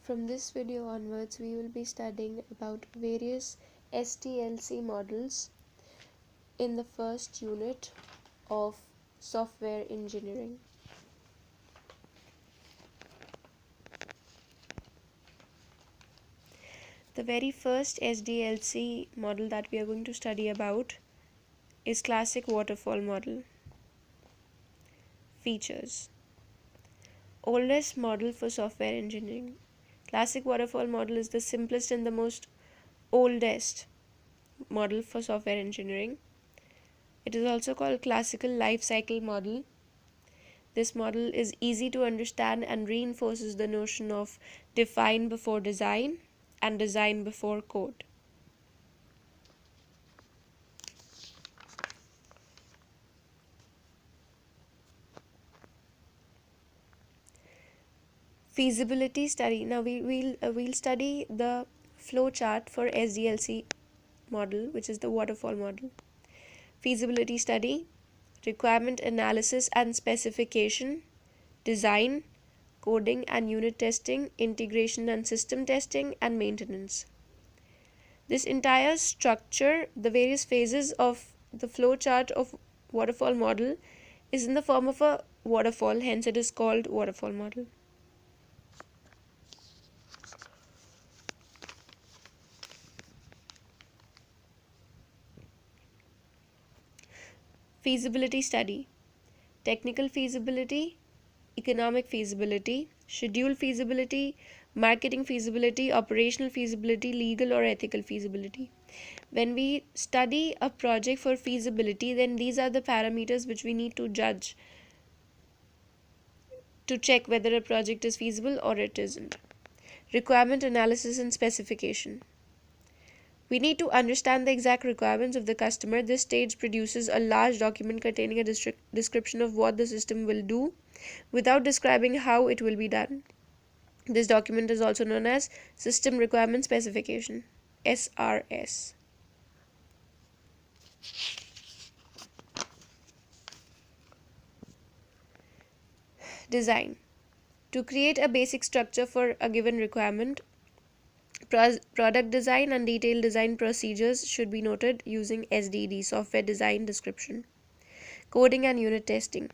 From this video onwards, we will be studying about various SDLC models in the first unit of software engineering. The very first SDLC model that we are going to study about is classic waterfall model. Features: oldest model for software engineering. Classic waterfall model is the simplest and the most oldest model for software engineering. It is also called classical life cycle model. This model is easy to understand and reinforces the notion of define before design and design before code. Feasibility study. Now we'll study the flow chart for SDLC model, which is the waterfall model. Feasibility study, requirement analysis and specification, design, coding and unit testing, integration and system testing, and maintenance. This entire structure, the various phases of the flow chart of waterfall model, is in the form of a waterfall, hence it is called waterfall model. Feasibility study: technical feasibility, economic feasibility, schedule feasibility, marketing feasibility, operational feasibility, legal or ethical feasibility. When we study a project for feasibility, then these are the parameters which we need to judge to check whether a project is feasible or it isn't. Requirement analysis and specification. We need to understand the exact requirements of the customer. This stage produces a large document containing a description of what the system will do without describing how it will be done. This document is also known as System Requirement Specification, SRS. Design. To create a basic structure for a given requirement, product design and detailed design procedures should be noted using SDD, Software Design Description. Coding and unit testing.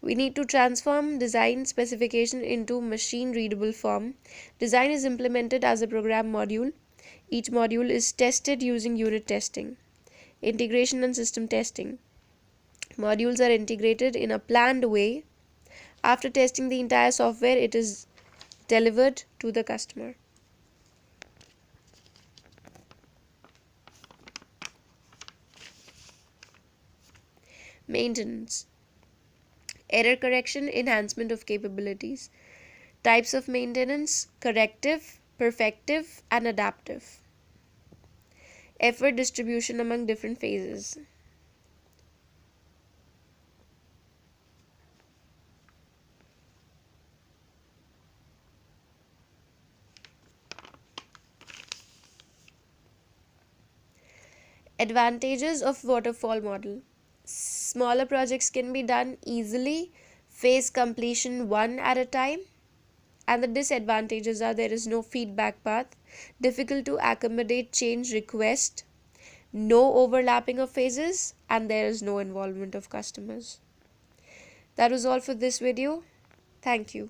We need to transform design specification into machine readable form. Design is implemented as a program module. Each module is tested using unit testing. Integration and system testing. Modules are integrated in a planned way. After testing the entire software, it is delivered to the customer. Maintenance. Error correction, enhancement of capabilities. Types of maintenance: corrective, perfective, and adaptive. Effort distribution among different phases. Advantages of waterfall model. Smaller projects can be done easily, phase completion one at a time, and the disadvantages are there is no feedback path, difficult to accommodate change request, no overlapping of phases, and there is no involvement of customers. That was all for this video. Thank you.